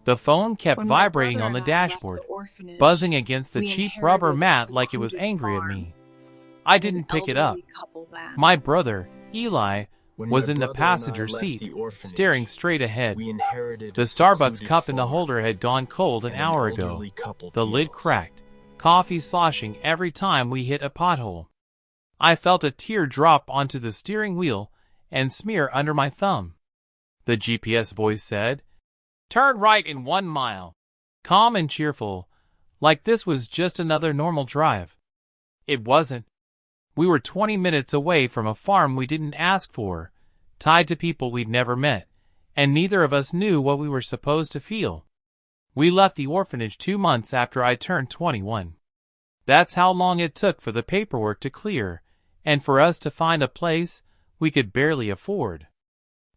The phone kept When my vibrating brother on the and I left the dashboard, orphanage, buzzing against the we cheap rubber inherited a mat like it was secluded angry at farm me. I and an didn't pick it up. elderly couple that. My brother, Eli, When was my in the brother and I passenger left seat, the orphanage, staring straight ahead. we inherited The a Starbucks secluded cup in the farm holder had gone cold an and hour elderly ago. couple The lid pianos. cracked, coffee sloshing every time we hit a pothole. I felt a tear drop onto the steering wheel and smear under my thumb. The GPS voice said, "Turn right in 1 mile." Calm and cheerful, like this was just another normal drive. It wasn't. We were 20 minutes away from a farm we didn't ask for, tied to people we'd never met, and neither of us knew what we were supposed to feel. We left the orphanage 2 months after I turned 21. That's how long it took for the paperwork to clear, and for us to find a place we could barely afford.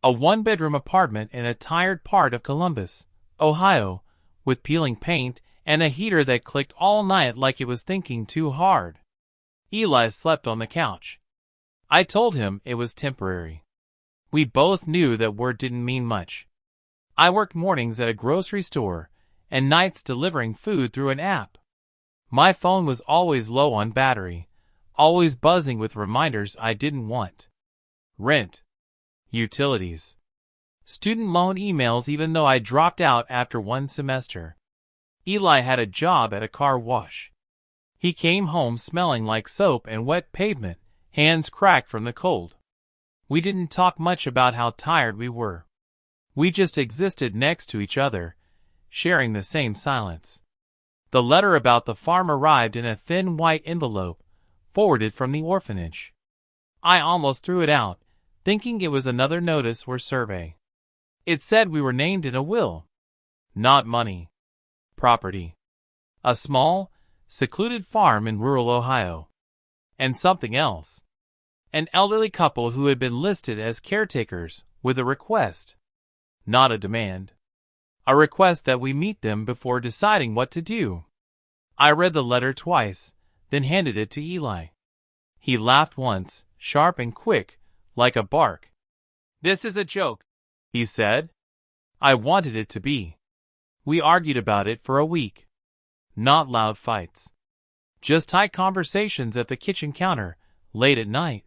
A 1-bedroom apartment in a tired part of Columbus, Ohio, with peeling paint and a heater that clicked all night like it was thinking too hard. Eli slept on the couch. I told him it was temporary. We both knew that word didn't mean much. I worked mornings at a grocery store and nights delivering food through an app. My phone was always low on battery, always buzzing with reminders I didn't want. Rent, utilities, student loan emails even though I dropped out after 1 semester. Eli had a job at a car wash. He came home smelling like soap and wet pavement, hands cracked from the cold. We didn't talk much about how tired we were. We just existed next to each other, sharing the same silence. The letter about the farm arrived in a thin white envelope, forwarded from the orphanage. I almost threw it out, thinking it was another notice or survey. It said we were named in a will. Not money. Property. A small, secluded farm in rural Ohio. And something else. An elderly couple who had been listed as caretakers, with a request. Not a demand. A request that we meet them before deciding what to do. I read the letter twice, then handed it to Eli. He laughed once, sharp and quick, like a bark. "This is a joke," he said. I wanted it to be. We argued about it for a week. Not loud fights. Just tight conversations at the kitchen counter, late at night,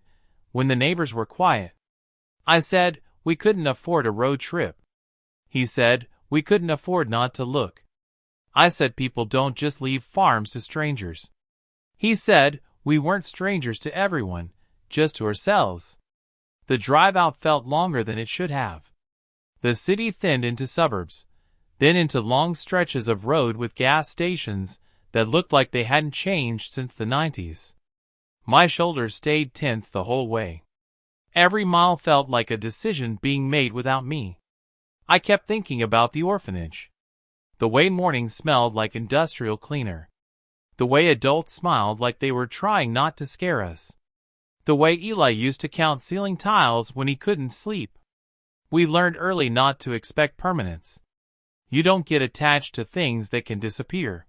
when the neighbors were quiet. I said we couldn't afford a road trip. He said we couldn't afford not to look. I said people don't just leave farms to strangers. He said we weren't strangers to everyone, just to ourselves. The drive out felt longer than it should have. The city thinned into suburbs, then into long stretches of road with gas stations that looked like they hadn't changed since the 90s. My shoulders stayed tense the whole way. Every mile felt like a decision being made without me. I kept thinking about the orphanage. The way mornings smelled like industrial cleaner. The way adults smiled like they were trying not to scare us. The way Eli used to count ceiling tiles when he couldn't sleep. We learned early not to expect permanence. You don't get attached to things that can disappear.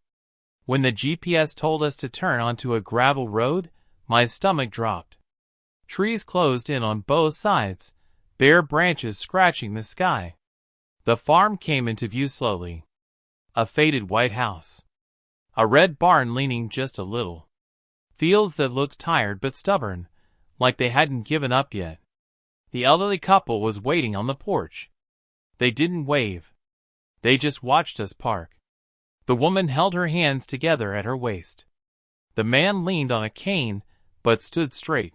When the GPS told us to turn onto a gravel road, my stomach dropped. Trees closed in on both sides, bare branches scratching the sky. The farm came into view slowly. A faded white house. A red barn leaning just a little. Fields that looked tired but stubborn, like they hadn't given up yet. The elderly couple was waiting on the porch. They didn't wave. They just watched us park. The woman held her hands together at her waist. The man leaned on a cane, but stood straight.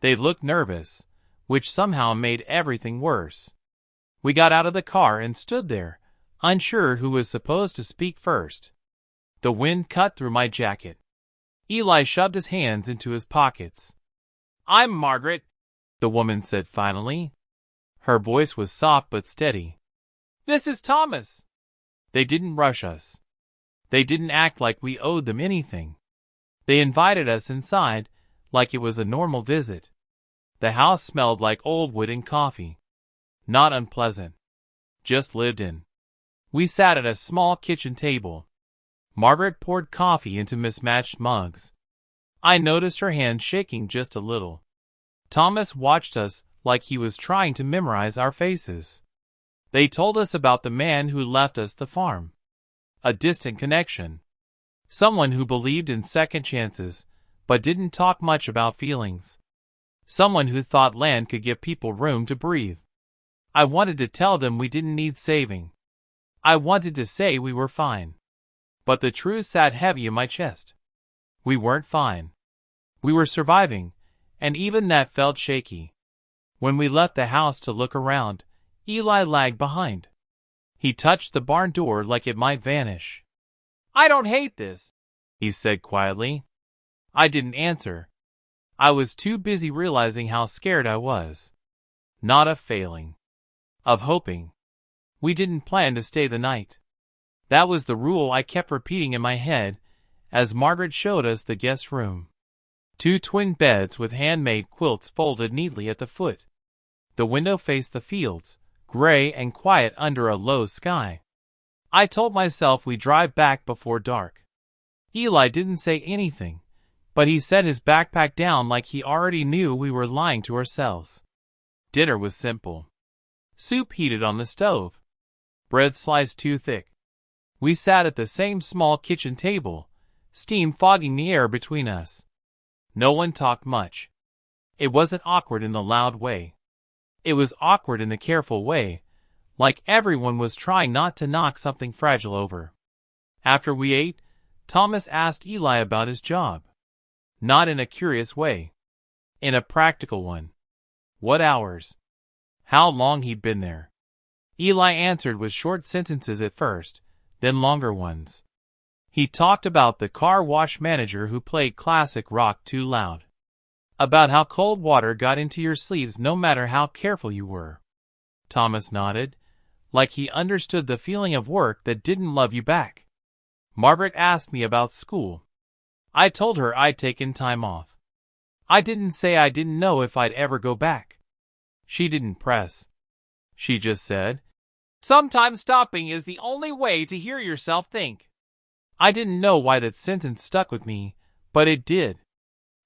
They looked nervous, which somehow made everything worse. We got out of the car and stood there, unsure who was supposed to speak first. The wind cut through my jacket. Eli shoved his hands into his pockets. "I'm Margaret," the woman said finally. Her voice was soft but steady. "This is Thomas." They didn't rush us. They didn't act like we owed them anything. They invited us inside, like it was a normal visit. The house smelled like old wood and coffee. Not unpleasant. Just lived in. We sat at a small kitchen table. Margaret poured coffee into mismatched mugs. I noticed her hand shaking just a little. Thomas watched us like he was trying to memorize our faces. They told us about the man who left us the farm. A distant connection. Someone who believed in second chances, but didn't talk much about feelings. Someone who thought land could give people room to breathe. I wanted to tell them we didn't need saving. I wanted to say we were fine. But the truth sat heavy in my chest. We weren't fine. We were surviving, and even that felt shaky. When we left the house to look around, Eli lagged behind. He touched the barn door like it might vanish. "I don't hate this," he said quietly. I didn't answer. I was too busy realizing how scared I was. Not of failing. Of hoping. We didn't plan to stay the night. That was the rule I kept repeating in my head as Margaret showed us the guest room. 2 twin beds with handmade quilts folded neatly at the foot. The window faced the fields, gray and quiet under a low sky. I told myself we'd drive back before dark. Eli didn't say anything, but he set his backpack down like he already knew we were lying to ourselves. Dinner was simple. Soup heated on the stove. Bread sliced too thick. We sat at the same small kitchen table, steam fogging the air between us. No one talked much. It wasn't awkward in the loud way. It was awkward in the careful way, like everyone was trying not to knock something fragile over. After we ate, Thomas asked Eli about his job. Not in a curious way. In a practical one. What hours? How long he'd been there. Eli answered with short sentences at first, then longer ones. He talked about the car wash manager who played classic rock too loud. About how cold water got into your sleeves no matter how careful you were. Thomas nodded, like he understood the feeling of work that didn't love you back. Margaret asked me about school. I told her I'd taken time off. I didn't say I didn't know if I'd ever go back. She didn't press. She just said, "Sometimes stopping is the only way to hear yourself think." I didn't know why that sentence stuck with me, but it did.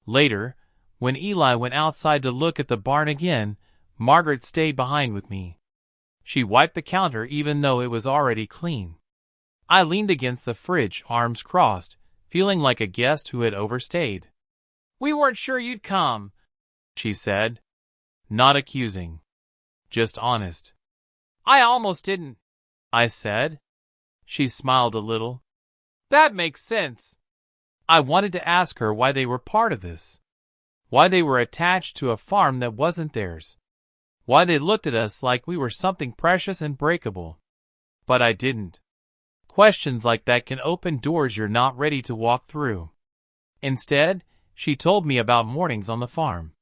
Later, when Eli went outside to look at the barn again, Margaret stayed behind with me. She wiped the counter even though it was already clean. I leaned against the fridge, arms crossed, feeling like a guest who had overstayed. "We weren't sure you'd come," she said. Not accusing. Just honest. "I almost didn't," I said. She smiled a little. "That makes sense." I wanted to ask her why they were part of this. Why they were attached to a farm that wasn't theirs. Why they looked at us like we were something precious and breakable. But I didn't. Questions like that can open doors you're not ready to walk through. Instead, she told me about mornings on the farm.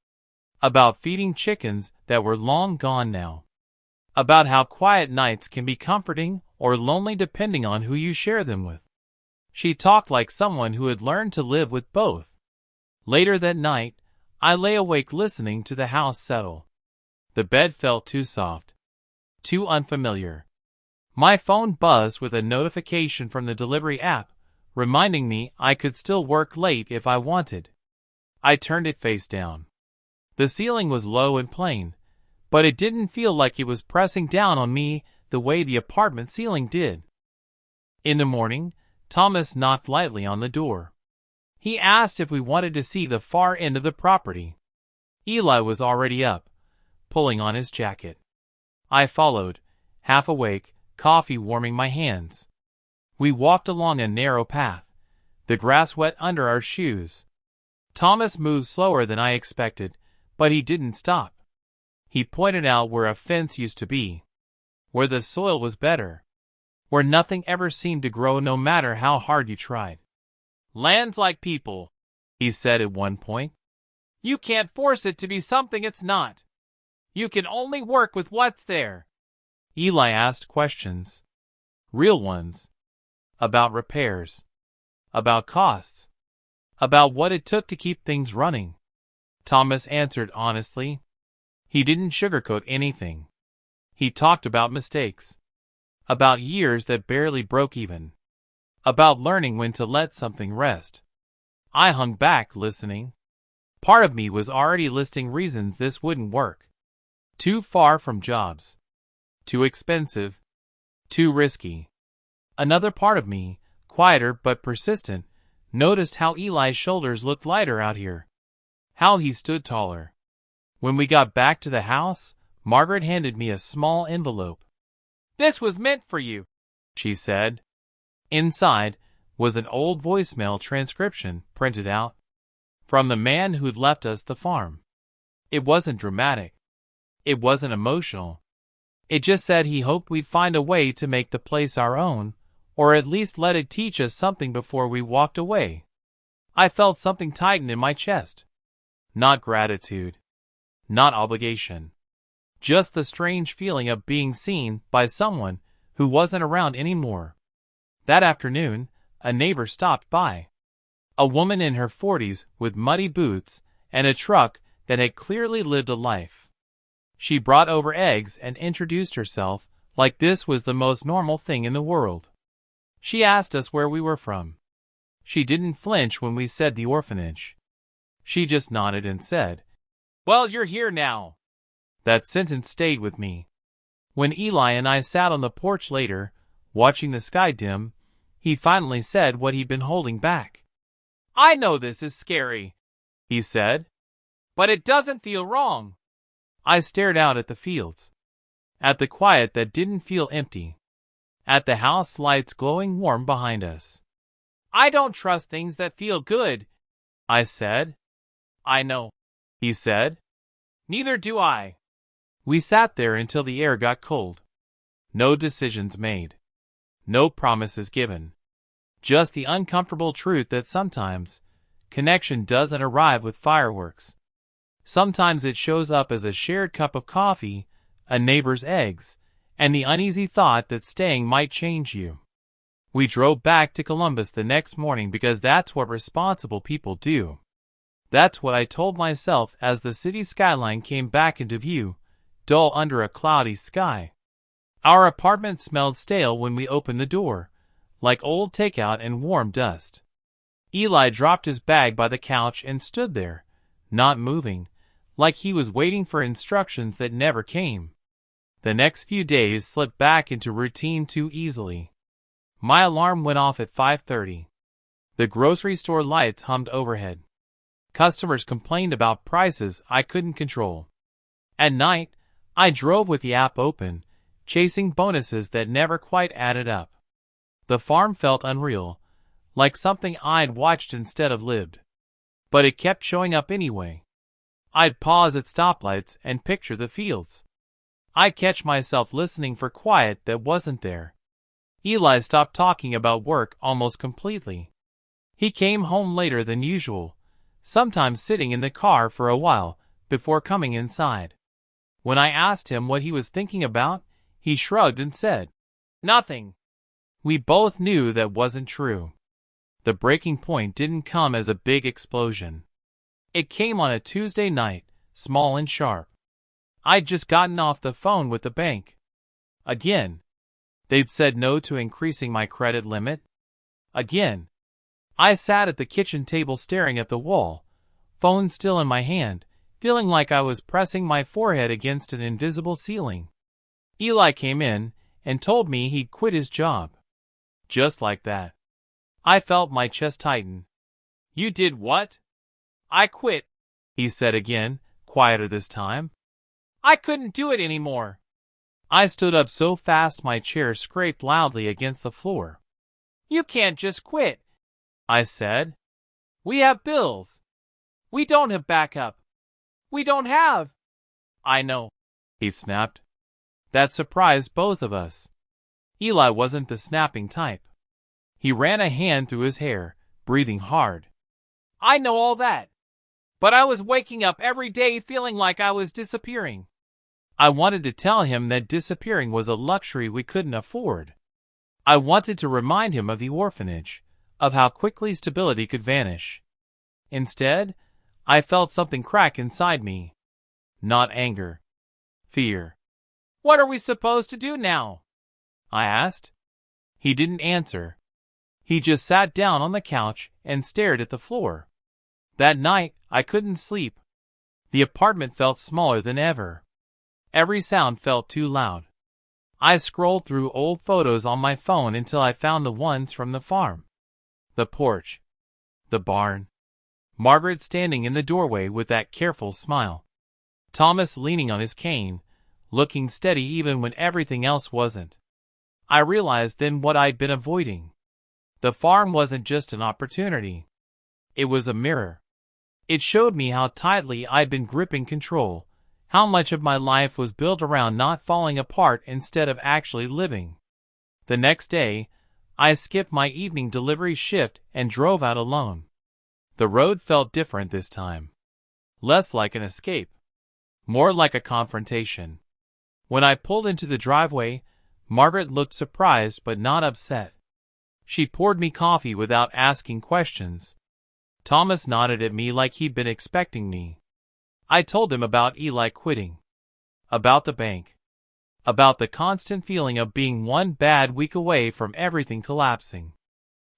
About feeding chickens that were long gone now. About how quiet nights can be comforting or lonely depending on who you share them with. She talked like someone who had learned to live with both. Later that night, I lay awake listening to the house settle. The bed felt too soft. Too unfamiliar. My phone buzzed with a notification from the delivery app, reminding me I could still work late if I wanted. I turned it face down. The ceiling was low and plain, but it didn't feel like it was pressing down on me the way the apartment ceiling did. In the morning, Thomas knocked lightly on the door. He asked if we wanted to see the far end of the property. Eli was already up, pulling on his jacket. I followed, half awake, coffee warming my hands. We walked along a narrow path, the grass wet under our shoes. Thomas moved slower than I expected, but he didn't stop. He pointed out where a fence used to be, where the soil was better, where nothing ever seemed to grow no matter how hard you tried. "Land's like people," he said at one point. "You can't force it to be something it's not. You can only work with what's there." Eli asked questions. Real ones. About repairs. About costs. About what it took to keep things running. Thomas answered honestly. He didn't sugarcoat anything. He talked about mistakes. About years that barely broke even. About learning when to let something rest. I hung back listening. Part of me was already listing reasons this wouldn't work. Too far from jobs. Too expensive. Too risky. Another part of me, quieter but persistent, noticed how Eli's shoulders looked lighter out here. How he stood taller. When we got back to the house, Margaret handed me a small envelope. "This was meant for you," she said. Inside was an old voicemail transcription printed out from the man who'd left us the farm. It wasn't dramatic. It wasn't emotional. It just said he hoped we'd find a way to make the place our own, or at least let it teach us something before we walked away. I felt something tighten in my chest. Not gratitude. Not obligation. Just the strange feeling of being seen by someone who wasn't around anymore. That afternoon, a neighbor stopped by. A woman in her 40s with muddy boots and a truck that had clearly lived a life. She brought over eggs and introduced herself like this was the most normal thing in the world. She asked us where we were from. She didn't flinch when we said the orphanage. She just nodded and said, "Well, you're here now." That sentence stayed with me. When Eli and I sat on the porch later, watching the sky dim, he finally said what he'd been holding back. "I know this is scary," he said, "but it doesn't feel wrong." I stared out at the fields, at the quiet that didn't feel empty, at the house lights glowing warm behind us. "I don't trust things that feel good," I said. "I know," he said. "Neither do I." We sat there until the air got cold. No decisions made. No promises given. Just the uncomfortable truth that sometimes connection doesn't arrive with fireworks. Sometimes it shows up as a shared cup of coffee, a neighbor's eggs, and the uneasy thought that staying might change you. We drove back to Columbus the next morning because that's what responsible people do. That's what I told myself as the city skyline came back into view, dull under a cloudy sky. Our apartment smelled stale when we opened the door, like old takeout and warm dust. Eli dropped his bag by the couch and stood there, not moving, like he was waiting for instructions that never came. The next few days slipped back into routine too easily. My alarm went off at 5:30. The grocery store lights hummed overhead. Customers complained about prices I couldn't control. At night, I drove with the app open, chasing bonuses that never quite added up. The farm felt unreal, like something I'd watched instead of lived. But it kept showing up anyway. I'd pause at stoplights and picture the fields. I'd catch myself listening for quiet that wasn't there. Eli stopped talking about work almost completely. He came home later than usual, sometimes sitting in the car for a while before coming inside. When I asked him what he was thinking about, he shrugged and said, "Nothing." We both knew that wasn't true. The breaking point didn't come as a big explosion. It came on a Tuesday night, small and sharp. I'd just gotten off the phone with the bank. Again. They'd said no to increasing my credit limit. Again. I sat at the kitchen table staring at the wall, phone still in my hand, feeling like I was pressing my forehead against an invisible ceiling. Eli came in and told me he'd quit his job. Just like that. I felt my chest tighten. "You did what?" "I quit," he said again, quieter this time. "I couldn't do it anymore." I stood up so fast my chair scraped loudly against the floor. "You can't just quit," I said. "We have bills. We don't have backup. We don't have—" "I know," he snapped. That surprised both of us. Eli wasn't the snapping type. He ran a hand through his hair, breathing hard. "I know all that. But I was waking up every day feeling like I was disappearing." I wanted to tell him that disappearing was a luxury we couldn't afford. I wanted to remind him of the orphanage, of how quickly stability could vanish. Instead, I felt something crack inside me. Not anger. Fear. "What are we supposed to do now?" I asked. He didn't answer. He just sat down on the couch and stared at the floor. That night, I couldn't sleep. The apartment felt smaller than ever. Every sound felt too loud. I scrolled through old photos on my phone until I found the ones from the farm. The porch. The barn. Margaret standing in the doorway with that careful smile. Thomas leaning on his cane, looking steady even when everything else wasn't. I realized then what I'd been avoiding. The farm wasn't just an opportunity. It was a mirror. It showed me how tightly I'd been gripping control, how much of my life was built around not falling apart instead of actually living. The next day, I skipped my evening delivery shift and drove out alone. The road felt different this time. Less like an escape. More like a confrontation. When I pulled into the driveway, Margaret looked surprised but not upset. She poured me coffee without asking questions. Thomas nodded at me like he'd been expecting me. I told him about Eli quitting. About the bank. About the constant feeling of being one bad week away from everything collapsing.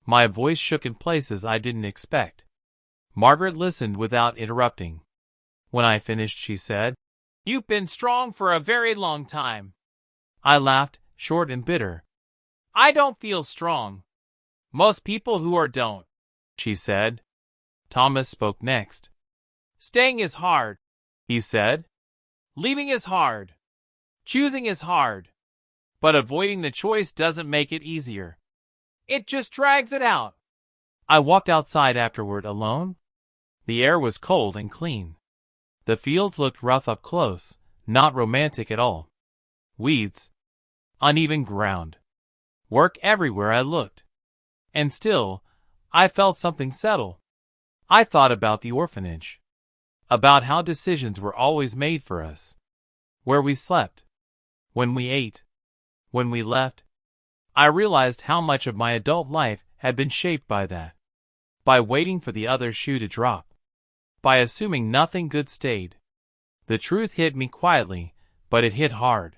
My voice shook in places I didn't expect. Margaret listened without interrupting. When I finished, she said, "You've been strong for a very long time." I laughed, short and bitter. "I don't feel strong. Most people who are don't," she said. Thomas spoke next. "Staying is hard," he said. "Leaving is hard. Choosing is hard. But avoiding the choice doesn't make it easier. It just drags it out." I walked outside afterward alone. The air was cold and clean. The fields looked rough up close, not romantic at all. Weeds. Uneven ground. Work everywhere I looked. And still, I felt something settle. I thought about the orphanage. About how decisions were always made for us. Where we slept. When we ate. When we left. I realized how much of my adult life had been shaped by that. By waiting for the other shoe to drop. By assuming nothing good stayed. The truth hit me quietly, but it hit hard.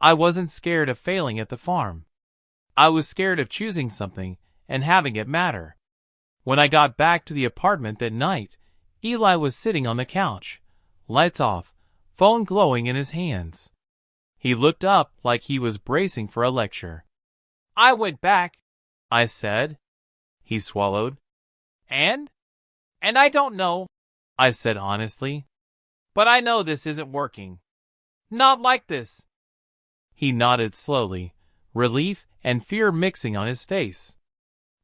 I wasn't scared of failing at the farm. I was scared of choosing something and having it matter. When I got back to the apartment that night, Eli was sitting on the couch, lights off, phone glowing in his hands. He looked up like he was bracing for a lecture. "I went back," I said. He swallowed. And I don't know," I said honestly. "But I know this isn't working. Not like this." He nodded slowly, relief and fear mixing on his face.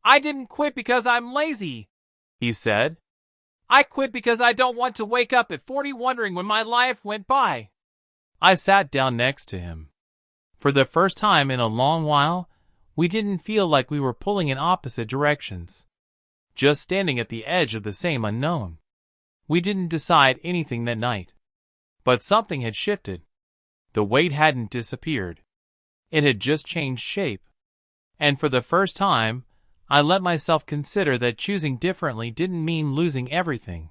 "I didn't quit because I'm lazy," he said. "I quit because I don't want to wake up at 40 wondering when my life went by." I sat down next to him. For the first time in a long while, we didn't feel like we were pulling in opposite directions. Just standing at the edge of the same unknown. We didn't decide anything that night. But something had shifted. The weight hadn't disappeared. It had just changed shape. And for the first time, I let myself consider that choosing differently didn't mean losing everything.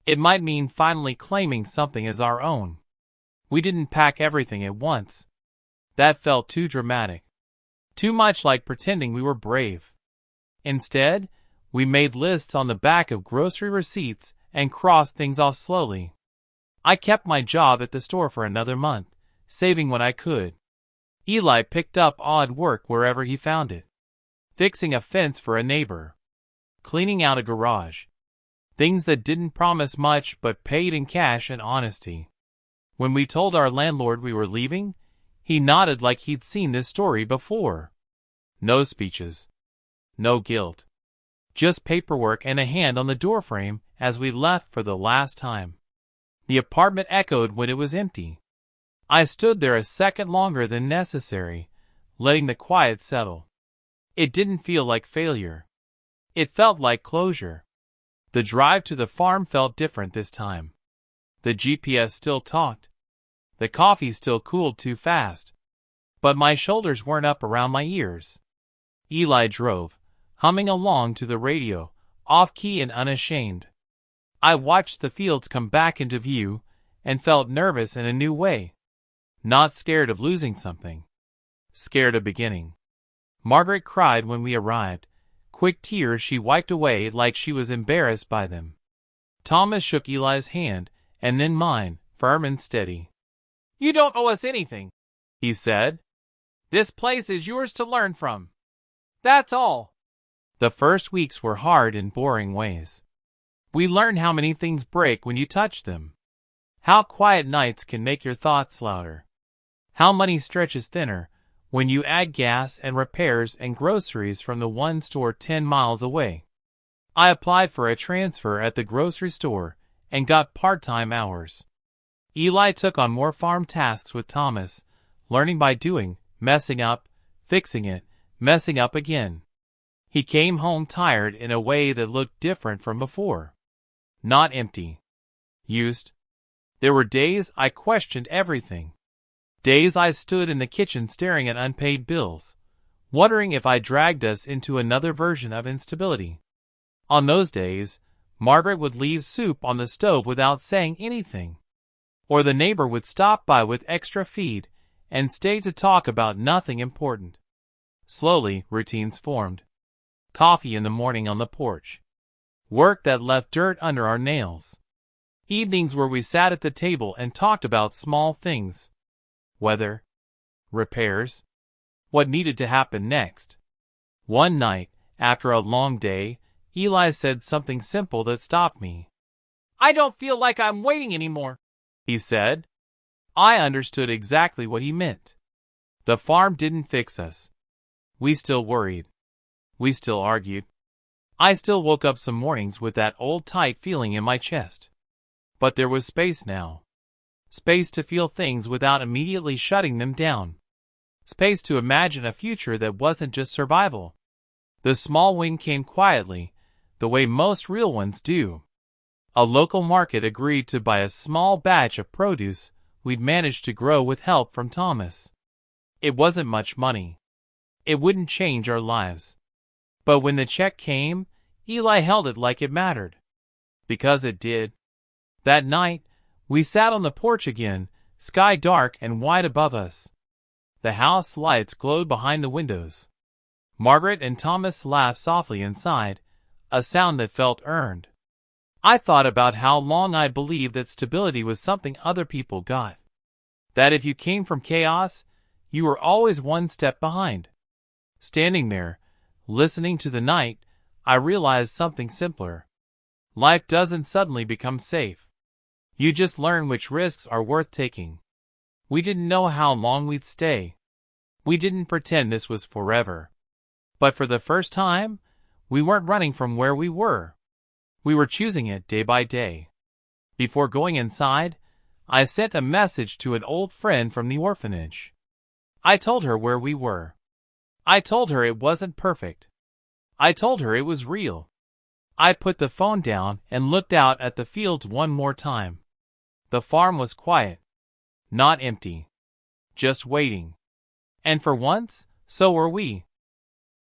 It might mean finally claiming something as our own. We didn't pack everything at once. That felt too dramatic. Too much like pretending we were brave. Instead, we made lists on the back of grocery receipts and crossed things off slowly. I kept my job at the store for another month, saving what I could. Eli picked up odd work wherever he found it. Fixing a fence for a neighbor. Cleaning out a garage. Things that didn't promise much but paid in cash and honesty. When we told our landlord we were leaving, he nodded like he'd seen this story before. No speeches. No guilt. Just paperwork and a hand on the doorframe as we left for the last time. The apartment echoed when it was empty. I stood there a second longer than necessary, letting the quiet settle. It didn't feel like failure. It felt like closure. The drive to the farm felt different this time. The GPS still talked. The coffee still cooled too fast. But my shoulders weren't up around my ears. Eli drove, humming along to the radio, off-key and unashamed. I watched the fields come back into view and felt nervous in a new way. Not scared of losing something. Scared of beginning. Margaret cried when we arrived. Quick tears she wiped away like she was embarrassed by them. Thomas shook Eli's hand, and then mine, firm and steady. "You don't owe us anything," he said. This place is yours to learn from. That's all. The first weeks were hard in boring ways. We learned how many things break when you touch them. How quiet nights can make your thoughts louder. How money stretches thinner when you add gas and repairs and groceries from the one store 10 miles away. I applied for a transfer at the grocery store and got part-time hours. Eli took on more farm tasks with Thomas, learning by doing, messing up, fixing it, messing up again. He came home tired in a way that looked different from before. Not empty. Used. There were days I questioned everything. Days I stood in the kitchen staring at unpaid bills, wondering if I dragged us into another version of instability. On those days, Margaret would leave soup on the stove without saying anything. Or the neighbor would stop by with extra feed and stay to talk about nothing important. Slowly, routines formed. Coffee in the morning on the porch. Work that left dirt under our nails. Evenings where we sat at the table and talked about small things. Weather. Repairs. What needed to happen next. One night, after a long day, Eli said something simple that stopped me. "I don't feel like I'm waiting anymore," he said. I understood exactly what he meant. The farm didn't fix us. We still worried. We still argued. I still woke up some mornings with that old tight feeling in my chest. But there was space now. Space to feel things without immediately shutting them down. Space to imagine a future that wasn't just survival. The small win came quietly, the way most real ones do. A local market agreed to buy a small batch of produce we'd managed to grow with help from Thomas. It wasn't much money. It wouldn't change our lives. But when the check came, Eli held it like it mattered. Because it did. That night, we sat on the porch again, sky dark and wide above us. The house lights glowed behind the windows. Margaret and Thomas laughed softly inside, a sound that felt earned. I thought about how long I'd believed that stability was something other people got. That if you came from chaos, you were always one step behind. Standing there, listening to the night, I realized something simpler. Life doesn't suddenly become safe. You just learn which risks are worth taking. We didn't know how long we'd stay. We didn't pretend this was forever. But for the first time, we weren't running from where we were. We were choosing it day by day. Before going inside, I sent a message to an old friend from the orphanage. I told her where we were. I told her it wasn't perfect. I told her it was real. I put the phone down and looked out at the fields one more time. The farm was quiet. Not empty. Just waiting. And for once, so were we.